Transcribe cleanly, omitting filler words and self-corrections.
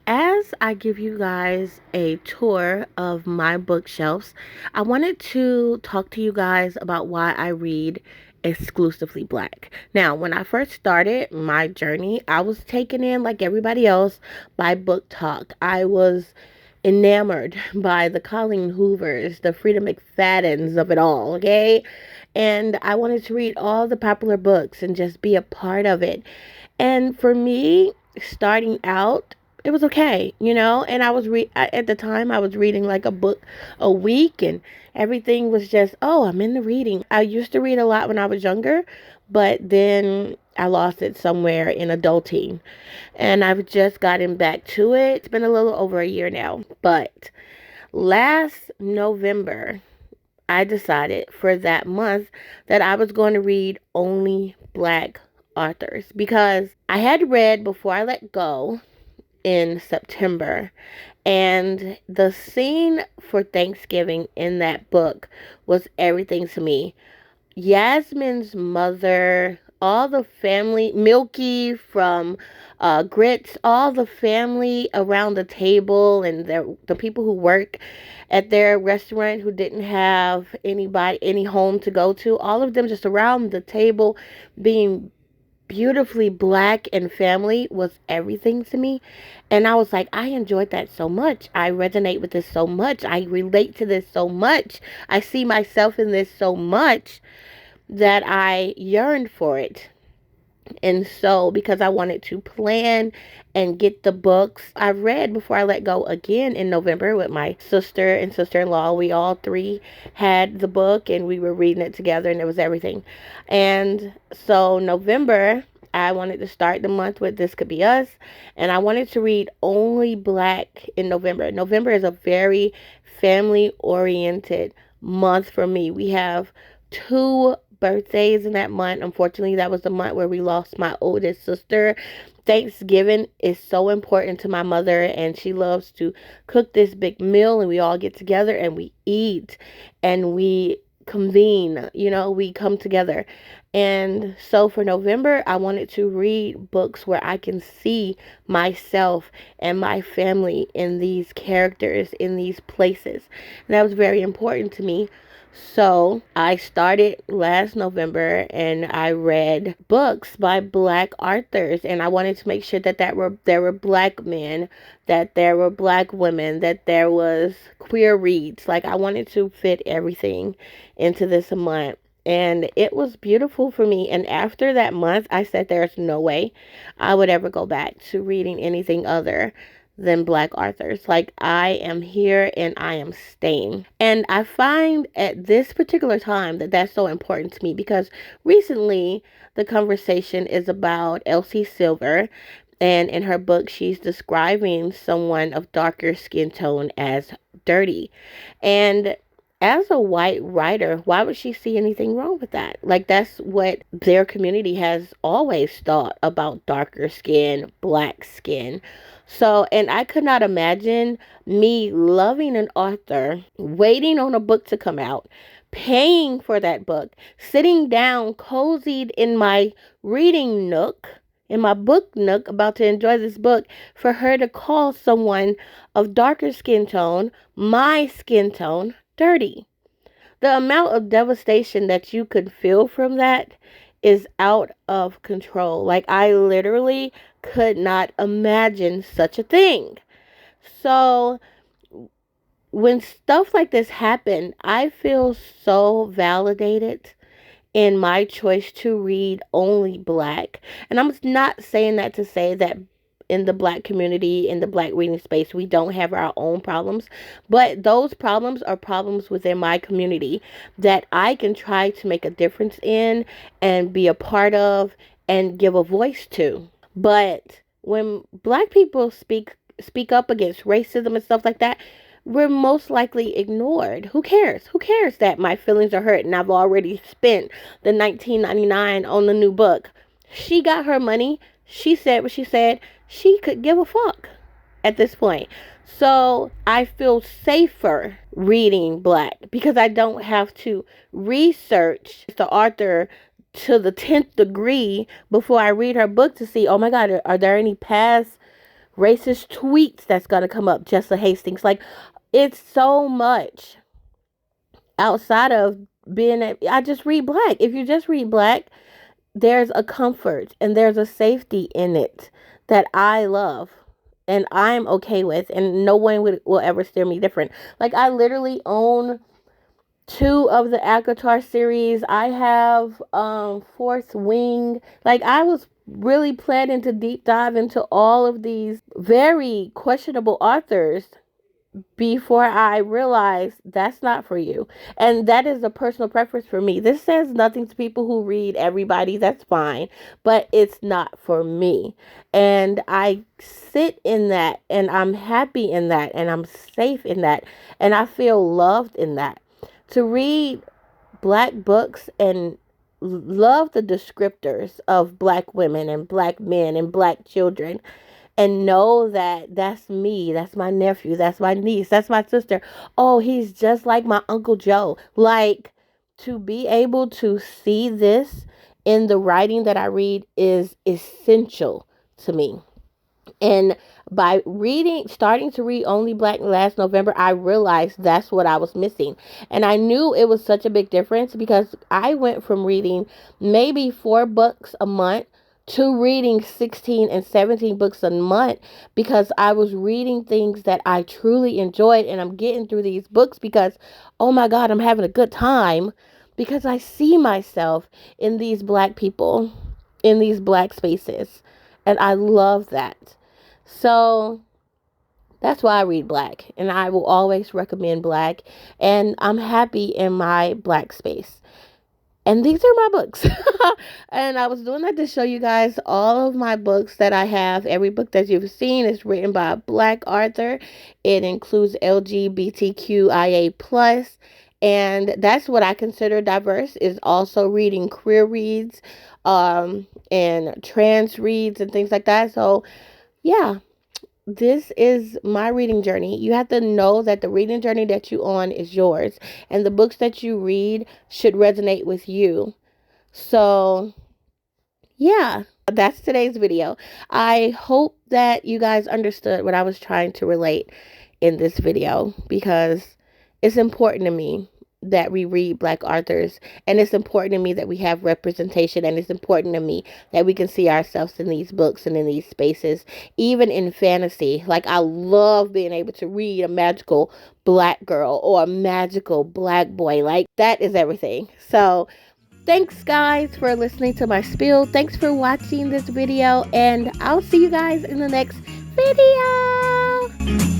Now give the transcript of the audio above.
As I give you guys a tour of my bookshelves, I wanted to talk to you guys about why I read exclusively black. Now, when I first started my journey, I was taken in like everybody else by book talk. I was enamored by the Colleen Hoovers, the Frida McFaddens of it all, okay? And I wanted to read all the popular books and just be a part of it. And for me, starting out, it was okay, and at the time I was reading like a book a week, and everything was just, oh, I'm into reading. I used to read a lot when I was younger, but then I lost it somewhere in adulting, and I've just gotten back to it. It's been a little over a year now, but last November I decided for that month that I was going to read only black authors, because I had read Before I Let Go in September, and the scene for Thanksgiving in that book was everything to me. Yasmin's mother, all the family, Milky from Grits, all the family around the table, and the people who work at their restaurant who didn't have any home to go to, all of them just around the table being beautifully black and family was everything to me. And I was like, I enjoyed that so much. I resonate with this so much. I relate to this so much. I see myself in this so much that I yearned for it. And so, because I wanted to plan and get the books, I read Before I Let Go again in November with my sister and sister-in-law. We all three had the book and we were reading it together, and it was everything. And so November, I wanted to start the month with This Could Be Us, and I wanted to read only black in November. November is a very family-oriented month for me. We have 2 birthdays in that month. Unfortunately, that was the month where we lost my oldest sister. Thanksgiving is so important to my mother, and she loves to cook this big meal, and we all get together and we eat and we convene, we come together. And so for November, I wanted to read books where I can see myself and my family in these characters, in these places. And that was very important to me. So I started last November and I read books by black authors, and I wanted to make sure that there were black men, that there were black women, that there was queer reads. Like, I wanted to fit everything into this month. And it was beautiful for me. And after that month, I said there's no way I would ever go back to reading anything other than black authors. Like, I am here and I am staying. And I find at this particular time that that's so important to me, because recently the conversation is about Elsie Silver. And in her book, she's describing someone of darker skin tone as dirty. And as a white writer, why would she see anything wrong with that? Like, that's what their community has always thought about darker skin, black skin. So, and I could not imagine me loving an author, waiting on a book to come out, paying for that book, sitting down, cozied in my reading nook, in my book nook, about to enjoy this book, for her to call someone of darker skin tone, my skin tone, dirty. The amount of devastation that you could feel from that is out of control. Like, I literally could not imagine such a thing. So when stuff like this happen, I feel so validated in my choice to read only black. And I'm not saying that to say that in the black community, in the black reading space, we don't have our own problems, but those problems are problems within my community that I can try to make a difference in and be a part of and give a voice to. But when black people speak up against racism and stuff like that, we're most likely ignored. Who cares? Who cares that my feelings are hurt and I've already spent the $19.99 on the new book? She got her money. She said what she said. She could give a fuck at this point. So I feel safer reading black because I don't have to research the author to the 10th degree before I read her book to see, oh my God, are there any past racist tweets that's going to come up just a Hastings? Like, it's so much outside of I just read black. If you just read black, there's a comfort and there's a safety in it that I love and I'm okay with, and no one will ever steer me different. Like, I literally own 2 of the Akatar series. I have Fourth Wing. Like, I was really planning to deep dive into all of these very questionable authors before I realized that's not for you. And that is a personal preference for me. This says nothing to people who read everybody, that's fine, but it's not for me. And I sit in that, and I'm happy in that, and I'm safe in that, and I feel loved in that. To read black books and love the descriptors of black women and black men and black children, and know that that's me, that's my nephew, that's my niece, that's my sister. Oh, he's just like my Uncle Joe. Like, to be able to see this in the writing that I read is essential to me. And by starting to read Only Black last November, I realized that's what I was missing. And I knew it was such a big difference because I went from reading maybe 4 books a month to reading 16 and 17 books a month because I was reading things that I truly enjoyed, and I'm getting through these books because, oh my God, I'm having a good time because I see myself in these black people, in these black spaces. And I love that. So that's why I read black, and I will always recommend black, and I'm happy in my black space. And these are my books. And I was doing that to show you guys all of my books that I have. Every book that you've seen is written by a black author. It includes LGBTQIA+. And that's what I consider diverse, is also reading queer reads, and trans reads and things like that. So yeah, this is my reading journey. You have to know that the reading journey that you on is yours, and the books that you read should resonate with you. So yeah, that's today's video. I hope that you guys understood what I was trying to relate in this video, because it's important to me that we read black authors, and it's important to me that we have representation, and it's important to me that we can see ourselves in these books and in these spaces, even in fantasy. Like, I love being able to read a magical black girl or a magical black boy. Like, that is everything. So thanks guys for listening to my spiel. Thanks for watching this video, and I'll see you guys in the next video.